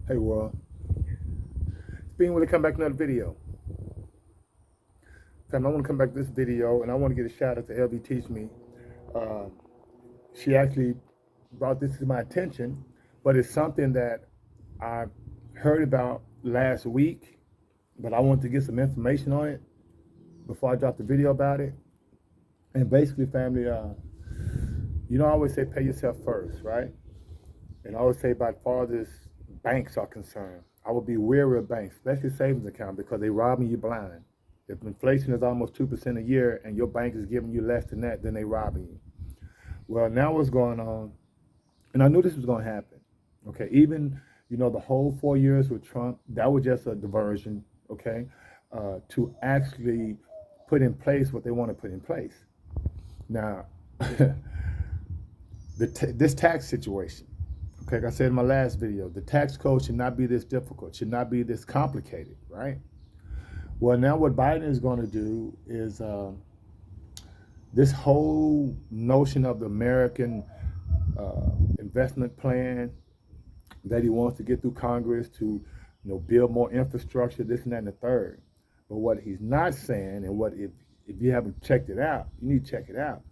Hey world, it's being willing to come back to another video. Fam, I want to come back to this video and I want to get a shout out to LB Teach Me. Um, she actually brought this to my attention, but it's something that I heard about last week, but I want to get some information on it before I drop the video about it. And basically, family, I always say pay yourself first, right? And I always say by far as banks are concerned, I would be wary of banks, especially savings account, because they robbing you blind. If inflation is almost 2% a year and your bank is giving you less than that, then they robbing you. Well, now what's going on? And I knew this was going to happen. Okay, even the whole 4 years with Trump, that was just a diversion. Okay, to actually put in place what they want to put in place. Now, this tax situation. Okay, like I said in my last video, the tax code should not be this difficult, should not be this complicated, right? Well, now what Biden is going to do is this whole notion of the American investment plan that he wants to get through Congress to, build more infrastructure, this and that and the third. But what he's not saying, and what if you haven't checked it out, you need to check it out.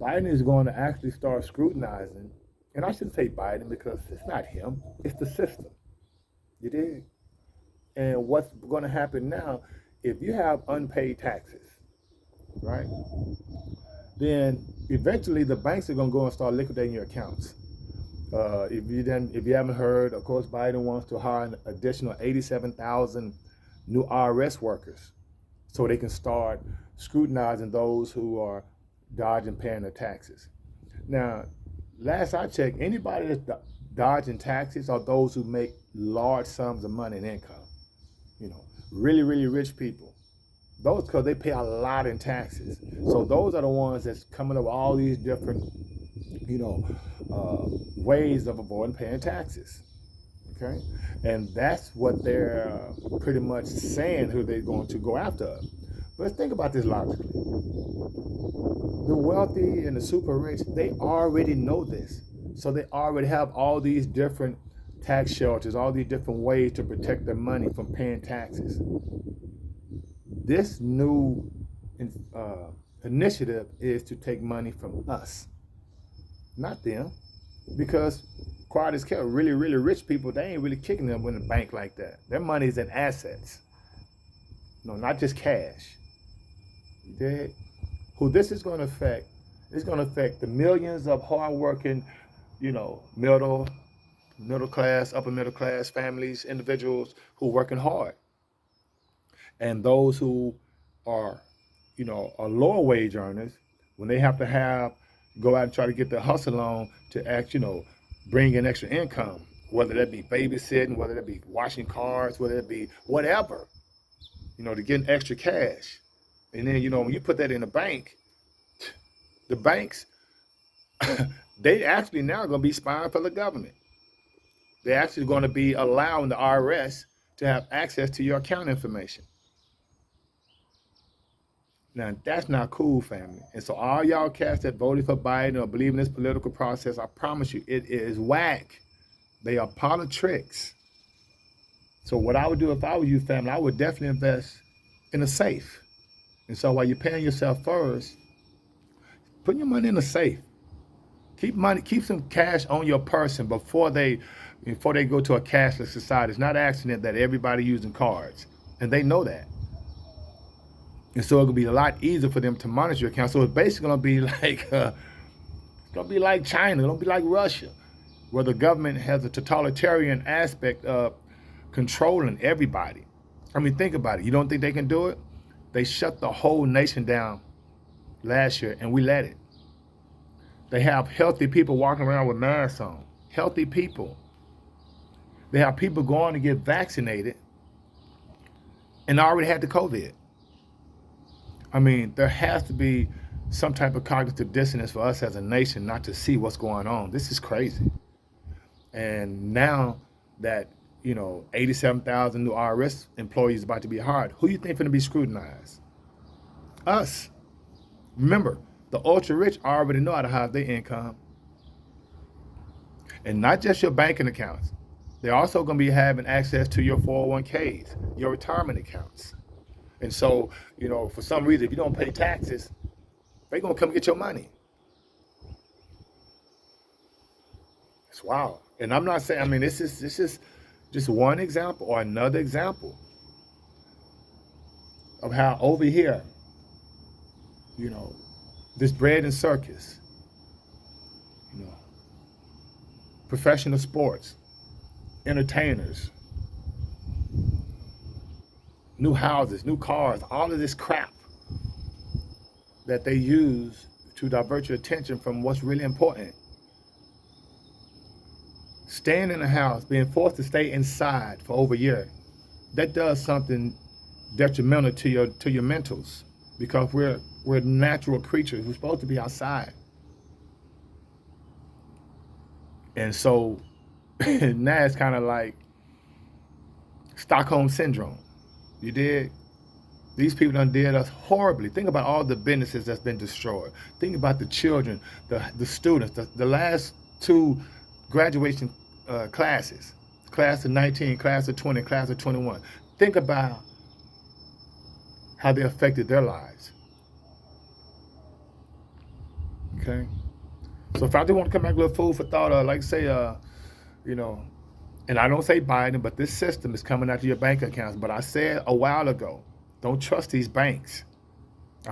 Biden is going to actually start scrutinizing, and I shouldn't say Biden because it's not him, it's the system. You did. And what's going to happen now, if you have unpaid taxes, right, then eventually the banks are going to go and start liquidating your accounts. If you haven't heard, of course, Biden wants to hire an additional 87,000 new IRS workers so they can start scrutinizing those who are dodging paying their taxes. Now, last I checked, anybody that's dodging taxes are those who make large sums of money in income. Really, really rich people. Those, because they pay a lot in taxes. So those are the ones that's coming up with all these different, ways of avoiding paying taxes. Okay, and that's what they're pretty much saying who they're going to go after. But let's think about this logically. The wealthy and the super rich, they already know this. So they already have all these different tax shelters, all these different ways to protect their money from paying taxes. This new initiative is to take money from us, not them, because quiet as kept, really, really rich people, they ain't really kicking them in the bank like that. Their money is in assets, not just cash. You dig? Who this is going to affect? It's going to affect the millions of hardworking, middle class, upper middle class families, individuals who are working hard, and those who are, are lower wage earners, when they have to go out and try to get their hustle on to bring in extra income, whether that be babysitting, whether that be washing cars, whether it be whatever, to get extra cash. And then, when you put that in the bank, the banks, they actually now going to be spying for the government. They're actually going to be allowing the IRS to have access to your account information. Now, that's not cool, family. And so all y'all cats that voted for Biden or believe in this political process, I promise you, it is whack. They are politics. So what I would do if I were you, family, I would definitely invest in a safe. And so while you're paying yourself first, put your money in a safe. Keep some cash on your person before they go to a cashless society. It's not an accident that everybody using cards, and they know that. And so it'll be a lot easier for them to monitor your account. So it's basically gonna be like it's gonna be like China, it's gonna be like Russia, where the government has a totalitarian aspect of controlling everybody. I mean, think about it. You don't think they can do it? They shut the whole nation down last year, and we let it. They have healthy people walking around with masks on. Healthy people. They have people going to get vaccinated and already had the COVID. I mean, there has to be some type of cognitive dissonance for us as a nation not to see what's going on. This is crazy. And now that, 87,000 new IRS employees about to be hired, who you think going to be scrutinized? Us. Remember, the ultra rich already know how to hide their income. And not just your banking accounts. They're also going to be having access to your 401ks, your retirement accounts. And so, for some reason, if you don't pay taxes, they're going to come get your money. It's wild. And I'm not saying, this is just one example or another example of how over here, you know, this bread and circus, you know, professional sports, entertainers, new houses, new cars, all of this crap that they use to divert your attention from what's really important. Staying in the house, being forced to stay inside for over a year, that does something detrimental to your mentals, because we're natural creatures. We're supposed to be outside. And so now it's kind of like Stockholm syndrome. You did? These people done did us horribly. Think about all the businesses that's been destroyed. Think about the children, the students, the last two graduation classes, class of 19, class of 20, class of 21. Think about how they affected their lives. Okay? So if I do want to come back with a little food for thought, like say, and I don't say Biden, but this system is coming out of your bank accounts. But I said a while ago, don't trust these banks.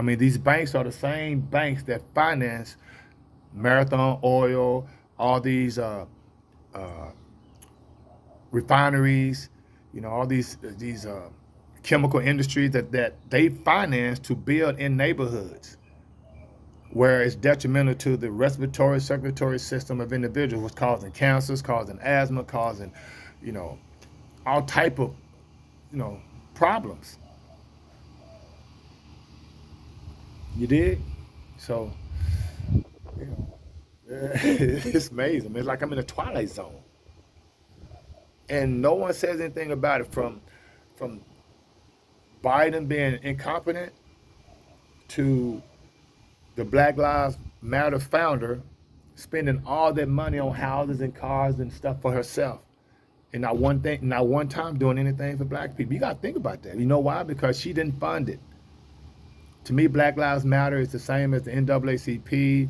These banks are the same banks that finance Marathon Oil, all these refineries, all these chemical industries that they finance to build in neighborhoods where it's detrimental to the respiratory, circulatory system of individuals, which causing cancers, causing asthma, causing, all type of, problems. You did? So, it's amazing. It's like I'm in a twilight zone. And no one says anything about it, from Biden being incompetent to the Black Lives Matter founder spending all that money on houses and cars and stuff for herself, and not one time doing anything for black people. You got to think about that. You know why? Because she didn't fund it. To me, Black Lives Matter is the same as the NAACP,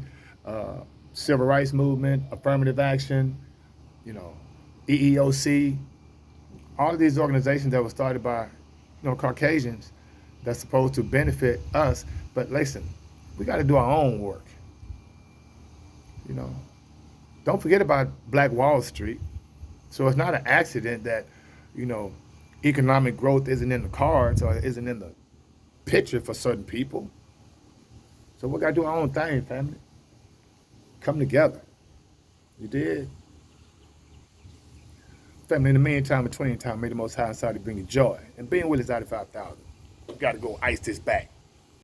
Civil Rights Movement, Affirmative Action, EEOC, all of these organizations that were started by, Caucasians, that's supposed to benefit us. But listen, we got to do our own work. Don't forget about Black Wall Street. So it's not an accident that, economic growth isn't in the cards or isn't in the picture for certain people. So we got to do our own thing, family. Come together. You did? Family, in the meantime, between time, may the Most High inside to bring you joy. And being with us out of 5,000. We got to go ice this back.